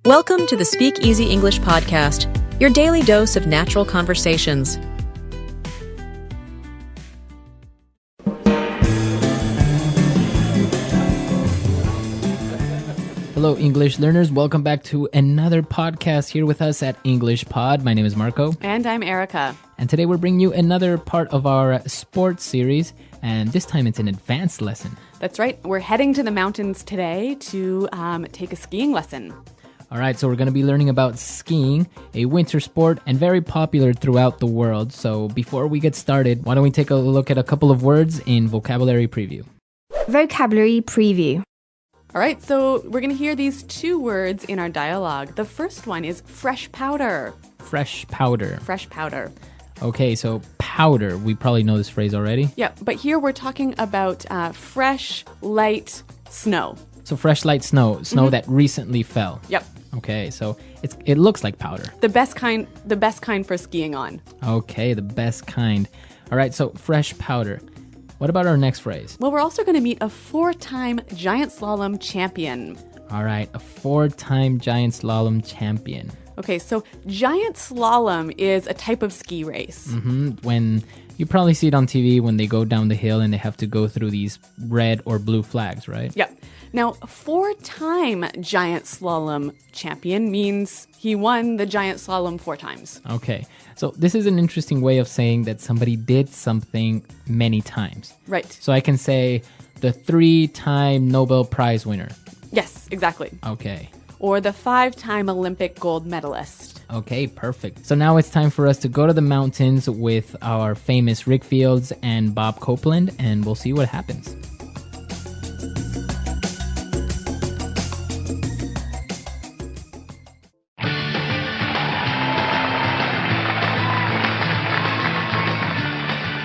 Welcome to the SpeakEasy English podcast, your daily dose of natural conversations. Hello, English learners. Welcome back to another podcast here with us at English Pod. My name is Marco. And I'm Erica. And today we're bringing you another part of our sports series. And this time it's an advanced lesson. That's right. We're heading to the mountains today to take a skiing lesson. All right, so we're going to be learning about skiing, a winter sport and very popular throughout the world. So before we get started, why don't we take a look at a couple of words in vocabulary preview. Vocabulary preview. All right, so we're going to hear these two words in our dialogue. The first one is fresh powder. Fresh powder. Fresh powder. Okay, so powder. We probably know this phrase already. Yeah, but here we're talking about fresh, light snow. So fresh, light snow that recently fell. Yep. Okay, so it looks like powder. The best kind for skiing on. Okay, the best kind. All right, so fresh powder. What about our next phrase? Well, we're also going to meet a 4-time giant slalom champion. All right, a 4-time giant slalom champion. Okay, so giant slalom is a type of ski race. When you probably see it on TV when they go down the hill and they have to go through these red or blue flags, right? Yep. Now, 4-time giant slalom champion means he won the giant slalom 4 times. Okay, so this is an interesting way of saying that somebody did something many times. Right. So I can say the 3-time Nobel Prize winner. Yes, exactly. Okay. Or the 5-time Olympic gold medalist. Okay, perfect. So now it's time for us to go to the mountains with our famous Rick Fields and Bob Copeland, and we'll see what happens.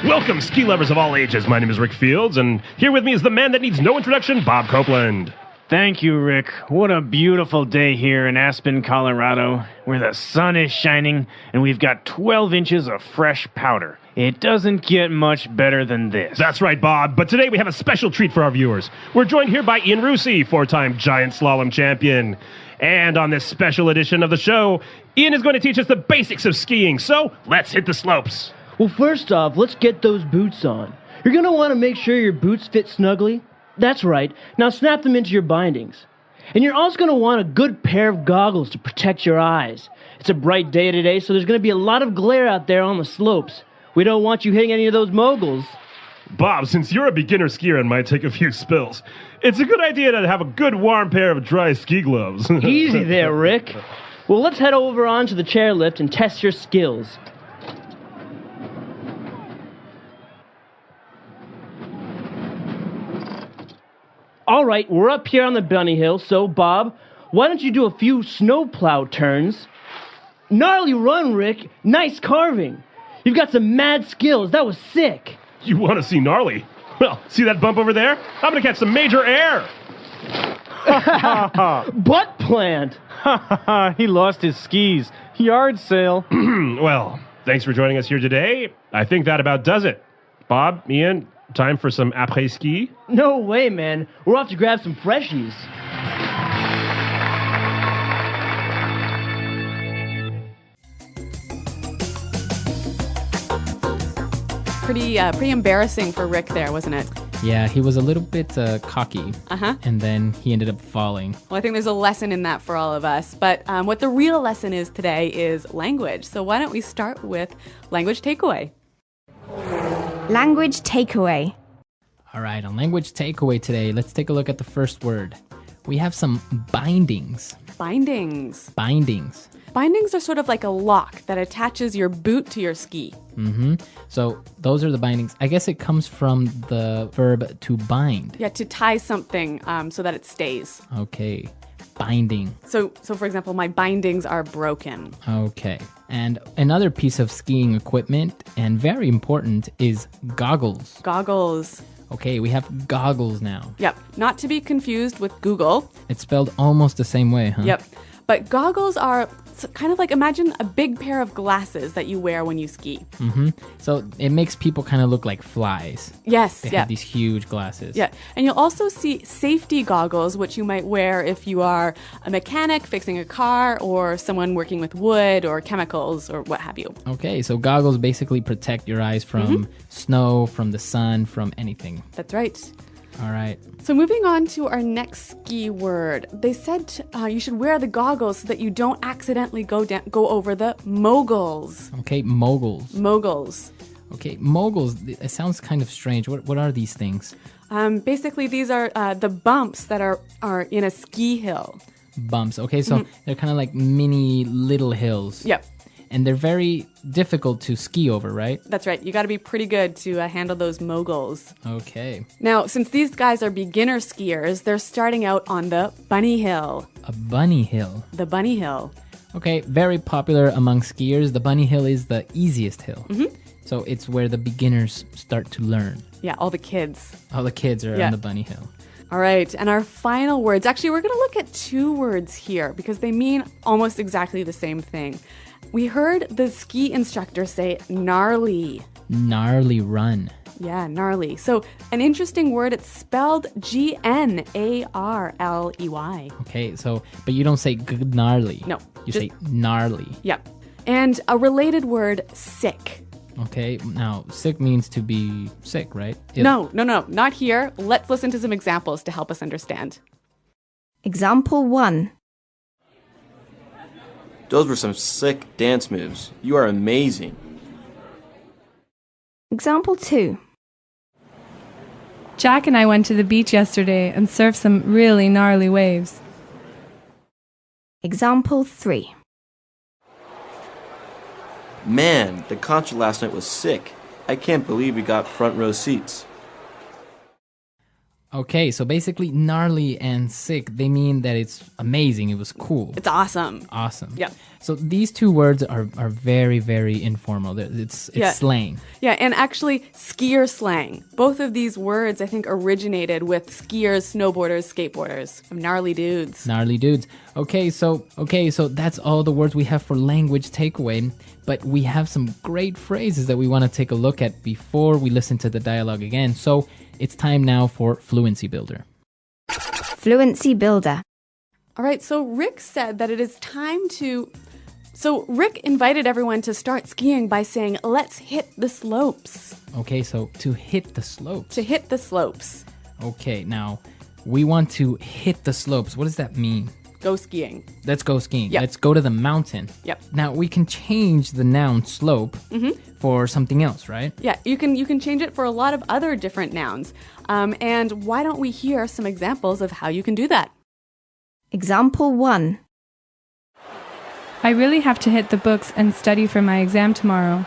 Welcome, ski lovers of all ages. My name is Rick Fields, and here with me is the man that needs no introduction, Bob Copeland. Thank you, Rick. What a beautiful day here in Aspen, Colorado, where the sun is shining and we've got 12 inches of fresh powder. It doesn't get much better than this. That's right, Bob, but today we have a special treat for our viewers. We're joined here by Ian Rusi, 4-time giant slalom champion. And on this special edition of the show, Ian is going to teach us the basics of skiing, so let's hit the slopes. Well, first off, let's get those boots on. You're going to want to make sure your boots fit snugly. That's right. Now snap them into your bindings. And you're also going to want a good pair of goggles to protect your eyes. It's a bright day today, so there's going to be a lot of glare out there on the slopes. We don't want you hitting any of those moguls. Bob, since you're a beginner skier and might take a few spills, it's a good idea to have a good warm pair of dry ski gloves. Easy there, Rick. Well, let's head over onto the chairlift and test your skills. All right, we're up here on the bunny hill, so Bob, why don't you do a few snowplow turns? Gnarly run, Rick. Nice carving. You've got some mad skills. That was sick. You want to see gnarly? Well, see that bump over there? I'm going to catch some major air. Butt plant. He lost his skis. Yard sale. Well, thanks for joining us here today. I think that about does it. Bob, Ian, time for some après-ski? No way, man. We're off to grab some freshies. Pretty embarrassing for Rick there, wasn't it? Yeah, he was a little bit cocky, and then he ended up falling. Well, I think there's a lesson in that for all of us. But what the real lesson is today is language. So why don't we start with language takeaway? Language takeaway. All right, on language takeaway today, let's take a look at the first word. We have some bindings. Bindings. Bindings. Bindings are sort of like a lock that attaches your boot to your ski. So those are the bindings. I guess it comes from the verb to bind. Yeah, to tie something so that it stays. Okay, binding. So for example, my bindings are broken. Okay, and another piece of skiing equipment, and very important, is goggles. Goggles. Okay, we have goggles now. Yep, not to be confused with Google. It's spelled almost the same way, huh? Yep, but goggles are it's kind of like, imagine a big pair of glasses that you wear when you ski. So it makes people kind of look like flies. Yes, They yeah. have these huge glasses. Yeah, and you'll also see safety goggles, which you might wear if you are a mechanic fixing a car or someone working with wood or chemicals or what have you. Okay, so goggles basically protect your eyes from snow, from the sun, from anything. That's right. All right. So moving on to our next ski word. They said you should wear the goggles so that you don't accidentally go over the moguls. Okay, moguls. Moguls. Okay, moguls. It sounds kind of strange. What are these things? Basically, these are the bumps that are in a ski hill. Bumps. Okay, so they're kind of like mini little hills. Yep. And they're very difficult to ski over, right? That's right. You got to be pretty good to handle those moguls. Okay. Now, since these guys are beginner skiers, they're starting out on the bunny hill. A bunny hill. The bunny hill. Okay, very popular among skiers. The bunny hill is the easiest hill. So it's where the beginners start to learn. Yeah, all the kids. All the kids are on the bunny hill. All right, and our final words. Actually, we're going to look at two words here because they mean almost exactly the same thing. We heard the ski instructor say gnarly. Gnarly run. Yeah, gnarly. So an interesting word, it's spelled Gnarley. Okay, so, but you don't say gnarly. No, You just- say gnarly. Yep. And a related word, sick. Okay, now, sick means to be sick, right? No, not here. Let's listen to some examples to help us understand. Example 1. Those were some sick dance moves. You are amazing. Example 2. Jack and I went to the beach yesterday and surfed some really gnarly waves. Example 3. Man, the concert last night was sick. I can't believe we got front row seats. Okay, so basically gnarly and sick, they mean that it's amazing, it was cool. It's awesome. Awesome. Yep. So these two words are very, very informal. It's Yeah. slang. Yeah, and actually skier slang. Both of these words, I think, originated with skiers, snowboarders, skateboarders. Some gnarly dudes. Gnarly dudes. Okay, so that's all the words we have for language takeaway. But we have some great phrases that we want to take a look at before we listen to the dialogue again. So it's time now for Fluency Builder. Fluency Builder. All right, so Rick said that it is time to... So Rick invited everyone to start skiing by saying, let's hit the slopes. Okay, so to hit the slopes. To hit the slopes. Okay, now we want to hit the slopes. What does that mean? Go skiing. Let's go skiing. Yep. Let's go to the mountain. Yep. Now we can change the noun slope for something else, right? Yeah, you can change it for a lot of other different nouns. And why don't we hear some examples of how you can do that? Example 1. I really have to hit the books and study for my exam tomorrow.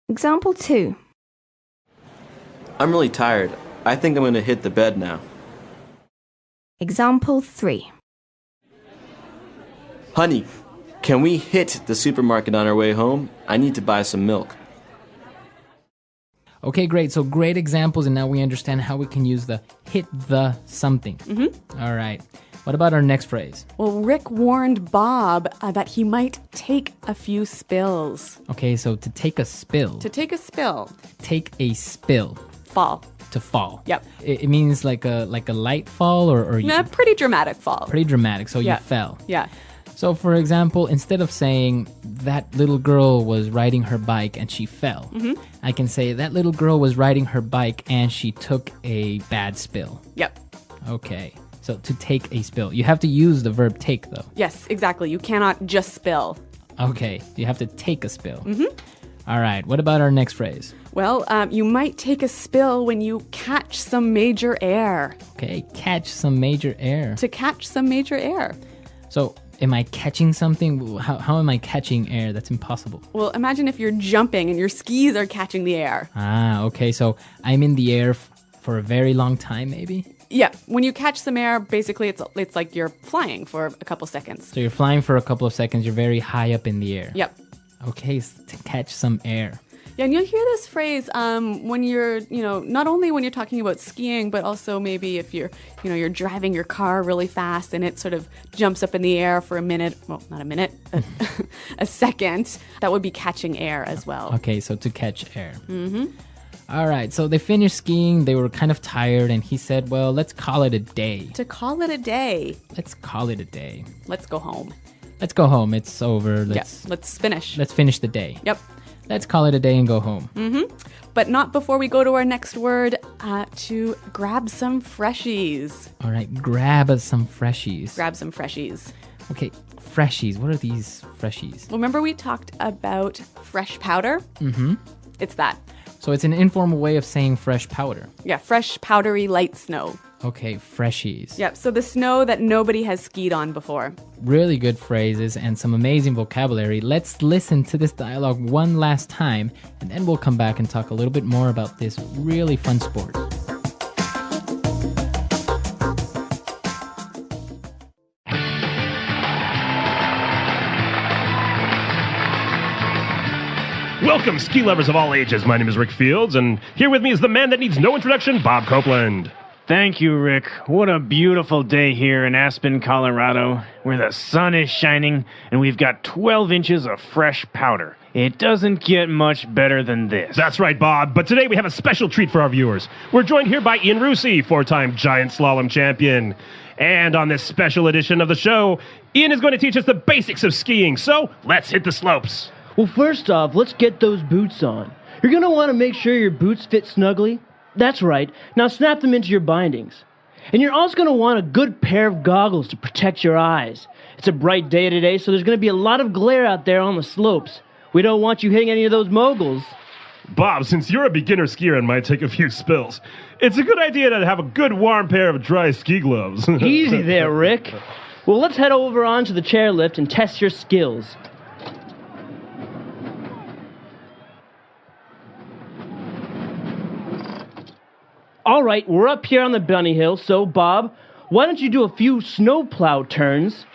Example 2. I'm really tired. I think I'm going to hit the bed now. Example 3. Honey, can we hit the supermarket on our way home? I need to buy some milk. Okay, great. So great examples, and now we understand how we can use the hit the something. All right. What about our next phrase? Well, Rick warned Bob that he might take a few spills. Okay, so to take a spill. To take a spill. Take a spill. Fall. To fall. Yep. It means like a light fall or you, A pretty dramatic fall. pretty dramatic. So Yeah. you fell. Yeah. So for example, instead of saying that little girl was riding her bike and she fell, I can say that little girl was riding her bike and she took a bad spill. Yep. Okay. So to take a spill. You have to use the verb take though. Yes, exactly. You cannot just spill. Okay. You have to take a spill. All right. What about our next phrase? Well, you might take a spill when you catch some major air. Okay. Catch some major air. To catch some major air. So am I catching something? How am I catching air? That's impossible. Well, imagine if you're jumping and your skis are catching the air. Ah, okay. So I'm in the air for a very long time, maybe? Yeah, when you catch some air, basically it's like you're flying for a couple seconds. So you're flying for a couple of seconds. You're very high up in the air. Yep. Okay, to catch some air. Yeah, and you'll hear this phrase when you're, not only when you're talking about skiing, but also maybe if you're driving your car really fast and it sort of jumps up in the air for a minute. Well, not a minute, but a second. That would be catching air as well. Okay, so to catch air. Mm-hmm. All right, so they finished skiing. They were kind of tired, and he said, well, let's call it a day. To call it a day. Let's call it a day. Let's go home. Let's go home. It's over. Let's finish. Let's finish the day. Yep. Let's call it a day and go home. Mm-hmm. But not before we go to our next word, to grab some freshies. All right, grab us some freshies. Grab some freshies. Okay, freshies. What are these freshies? Well, remember we talked about fresh powder? Mm-hmm. It's that. So it's an informal way of saying fresh powder. Yeah, fresh, powdery, light snow. Okay, freshies. Yep, so the snow that nobody has skied on before. Really good phrases and some amazing vocabulary. Let's listen to this dialogue one last time, and then we'll come back and talk a little bit more about this really fun sport. Welcome, ski lovers of all ages. My name is Rick Fields, and here with me is the man that needs no introduction, Bob Copeland. Thank you, Rick. What a beautiful day here in Aspen, Colorado, where the sun is shining and we've got 12 inches of fresh powder. It doesn't get much better than this. That's right, Bob. But today we have a special treat for our viewers. We're joined here by Ian Rusi, four-time giant slalom champion. And on this special edition of the show, Ian is going to teach us the basics of skiing. So let's hit the slopes. Well, first off, let's get those boots on. You're going to want to make sure your boots fit snugly. That's right. Now snap them into your bindings. And you're also going to want a good pair of goggles to protect your eyes. It's a bright day today, so there's going to be a lot of glare out there on the slopes. We don't want you hitting any of those moguls. Bob, since you're a beginner skier and might take a few spills, it's a good idea to have a good warm pair of dry ski gloves. Easy there, Rick. Well, let's head over onto the chairlift and test your skills. All right, we're up here on the bunny hill, so Bob, why don't you do a few snowplow turns?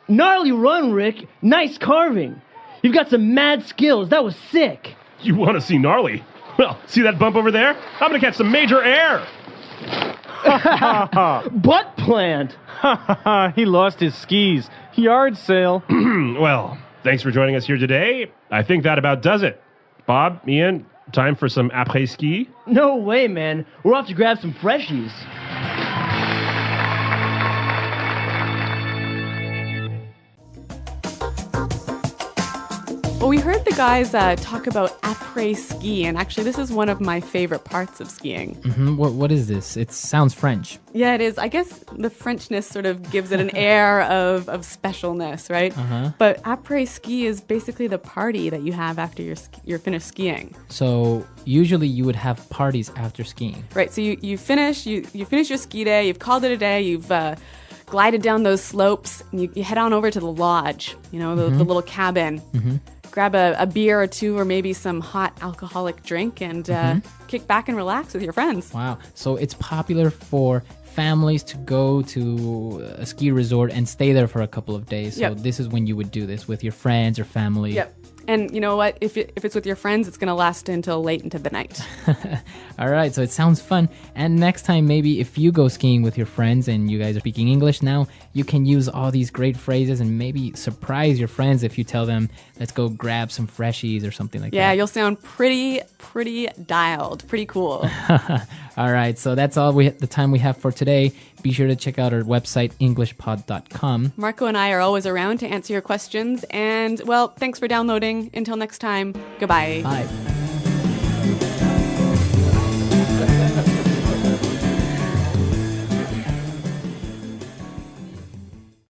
Gnarly run, Rick. Nice carving. You've got some mad skills. That was sick. You want to see gnarly? Well, see that bump over there? I'm going to catch some major air. Butt plant. He lost his skis. Yard sale. Well, thanks for joining us here today. I think that about does it. Bob, Ian, time for some après-ski? No way, man. We're off to grab some freshies. Well, we heard the guys talk about après-ski, and actually this is one of my favorite parts of skiing. Mm-hmm. What is this? It sounds French. Yeah, it is. I guess the Frenchness sort of gives it an air of specialness, right? Uh-huh. But après-ski is basically the party that you have after you're finished skiing. So usually you would have parties after skiing. Right, so you finish your ski day, you've called it a day, you've glided down those slopes, and you head on over to the lodge, the little cabin. Mm-hmm. Grab a beer or two or maybe some hot alcoholic drink and kick back and relax with your friends. Wow. So it's popular for families to go to a ski resort and stay there for a couple of days. So this is when you would do this with your friends or family. Yep. And you know what? If it's with your friends, it's going to last until late into the night. All right, so it sounds fun. And next time, maybe if you go skiing with your friends and you guys are speaking English now, you can use all these great phrases and maybe surprise your friends if you tell them, let's go grab some freshies or something like that. Yeah, you'll sound pretty dialed, pretty cool. All right, so that's all the time we have for today. Be sure to check out our website, englishpod.com. Marco and I are always around to answer your questions. And, well, thanks for downloading. Until next time, goodbye. Bye.